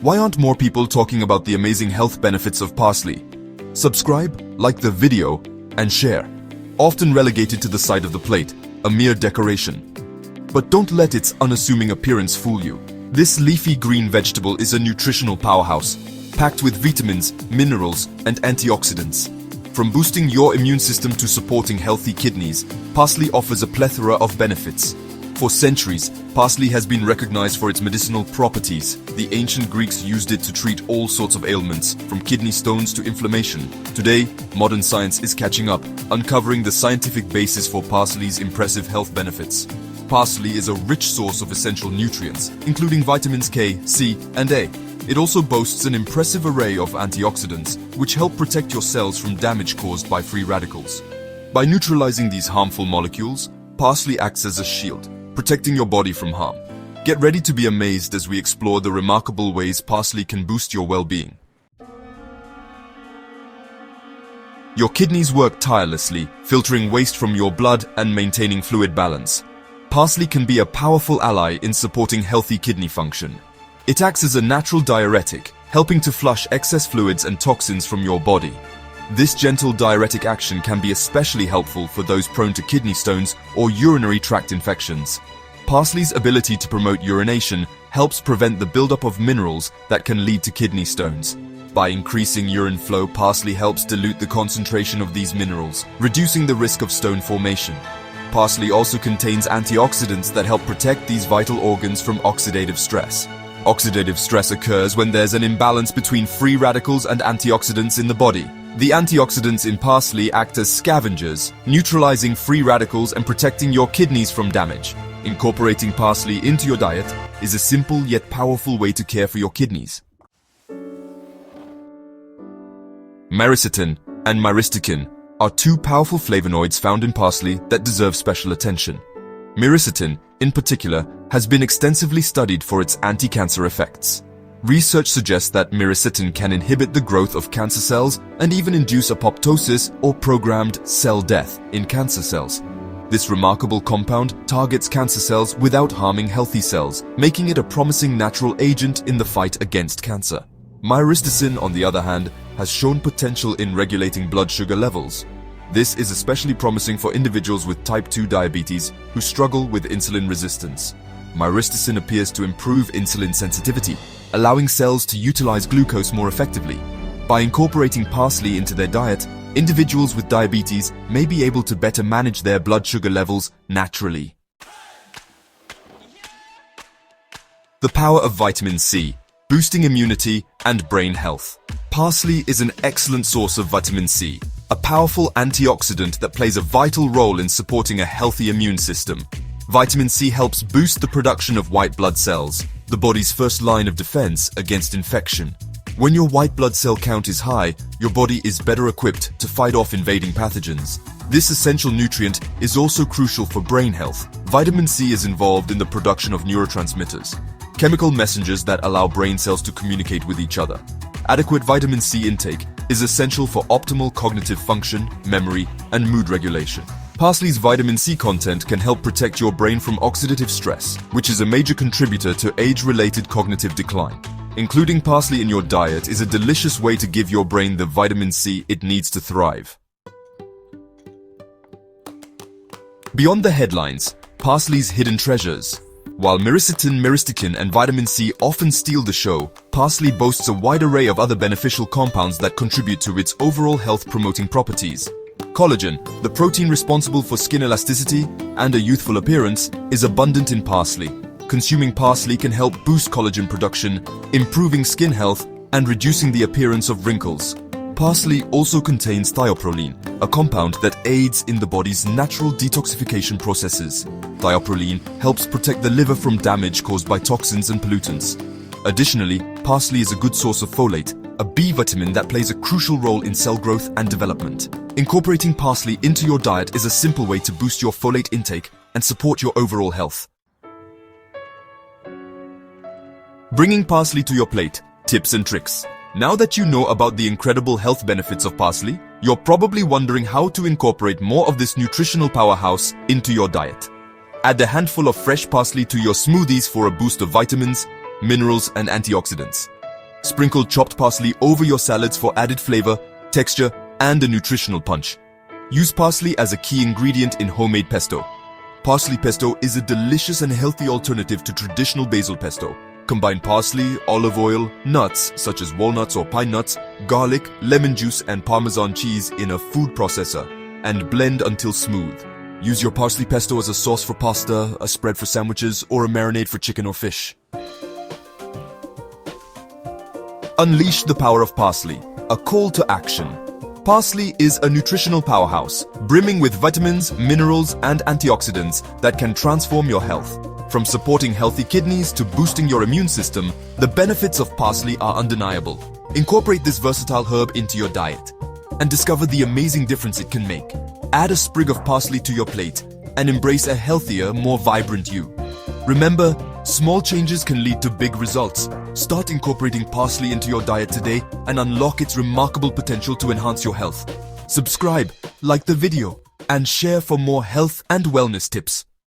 Why aren't more people talking about the amazing health benefits of parsley? Subscribe, like the video, and share. Often relegated to the side of the plate, a mere decoration. But don't let its unassuming appearance fool you. This leafy green vegetable is a nutritional powerhouse, packed with vitamins, minerals, and antioxidants. From boosting your immune system to supporting healthy kidneys, parsley offers a plethora of benefits. For centuries, parsley has been recognized for its medicinal properties. The ancient Greeks used it to treat all sorts of ailments, from kidney stones to inflammation. Today, modern science is catching up, uncovering the scientific basis for parsley's impressive health benefits. Parsley is a rich source of essential nutrients, including vitamins K, C, and A. It also boasts an impressive array of antioxidants, which help protect your cells from damage caused by free radicals. By neutralizing these harmful molecules, parsley acts as a shield, protecting your body from harm. Get ready to be amazed as we explore the remarkable ways parsley can boost your well-being. Your kidneys work tirelessly, filtering waste from your blood and maintaining fluid balance. Parsley can be a powerful ally in supporting healthy kidney function. It acts as a natural diuretic, helping to flush excess fluids and toxins from your body. This gentle diuretic action can be especially helpful for those prone to kidney stones or urinary tract infections. Parsley's ability to promote urination helps prevent the buildup of minerals that can lead to kidney stones. By increasing urine flow, parsley helps dilute the concentration of these minerals, reducing the risk of stone formation. Parsley also contains antioxidants that help protect these vital organs from oxidative stress. Oxidative stress occurs when there's an imbalance between free radicals and antioxidants in the body. The antioxidants in parsley act as scavengers, neutralizing free radicals and protecting your kidneys from damage. Incorporating parsley into your diet is a simple yet powerful way to care for your kidneys. Myricetin and myristicin are two powerful flavonoids found in parsley that deserve special attention. Myricetin, in particular, has been extensively studied for its anti-cancer effects. Research suggests that myricetin can inhibit the growth of cancer cells and even induce apoptosis or programmed cell death in cancer cells. This remarkable compound targets cancer cells without harming healthy cells, making it a promising natural agent in the fight against cancer. Myristicin, on the other hand, has shown potential in regulating blood sugar levels. This is especially promising for individuals with type 2 diabetes who struggle with insulin resistance. Myristicin appears to improve insulin sensitivity, allowing cells to utilize glucose more effectively. By incorporating parsley into their diet, individuals with diabetes may be able to better manage their blood sugar levels naturally. The power of vitamin C, boosting immunity and brain health. Parsley is an excellent source of vitamin C, a powerful antioxidant that plays a vital role in supporting a healthy immune system. Vitamin C helps boost the production of white blood cells, the body's first line of defense against infection. When your white blood cell count is high, your body is better equipped to fight off invading pathogens. This essential nutrient is also crucial for brain health. Vitamin C is involved in the production of neurotransmitters, chemical messengers that allow brain cells to communicate with each other. Adequate vitamin C intake is essential for optimal cognitive function, memory, and mood regulation. Parsley's vitamin C content can help protect your brain from oxidative stress, which is a major contributor to age-related cognitive decline. Including parsley in your diet is a delicious way to give your brain the vitamin C it needs to thrive. Beyond the headlines, parsley's hidden treasures. While myricetin, myristicin, and vitamin C often steal the show, parsley boasts a wide array of other beneficial compounds that contribute to its overall health-promoting properties. Collagen, the protein responsible for skin elasticity and a youthful appearance, is abundant in parsley. Consuming parsley can help boost collagen production, improving skin health, and reducing the appearance of wrinkles. Parsley also contains thioproline, a compound that aids in the body's natural detoxification processes. Thioproline helps protect the liver from damage caused by toxins and pollutants. Additionally, parsley is a good source of folate, a B vitamin that plays a crucial role in cell growth and development. Incorporating parsley into your diet is a simple way to boost your folate intake and support your overall health. Bringing parsley to your plate, tips and tricks. Now that you know about the incredible health benefits of parsley, you're probably wondering how to incorporate more of this nutritional powerhouse into your diet. Add a handful of fresh parsley to your smoothies for a boost of vitamins, minerals, and antioxidants. Sprinkle chopped parsley over your salads for added flavor, texture, and a nutritional punch. Use parsley as a key ingredient in homemade pesto. Parsley pesto is a delicious and healthy alternative to traditional basil pesto. Combine parsley, olive oil, nuts such as walnuts or pine nuts, garlic, lemon juice, and Parmesan cheese in a food processor and blend until smooth. Use your parsley pesto as a sauce for pasta, a spread for sandwiches, or a marinade for chicken or fish. Unleash the power of parsley. A call to action. Parsley is a nutritional powerhouse, brimming with vitamins, minerals, and antioxidants that can transform your health. From supporting healthy kidneys to boosting your immune system, the benefits of parsley are undeniable. Incorporate this versatile herb into your diet and discover the amazing difference it can make. Add a sprig of parsley to your plate and embrace a healthier, more vibrant you. Remember, small changes can lead to big results. Start incorporating parsley into your diet today and unlock its remarkable potential to enhance your health. Subscribe, like the video, and share for more health and wellness tips.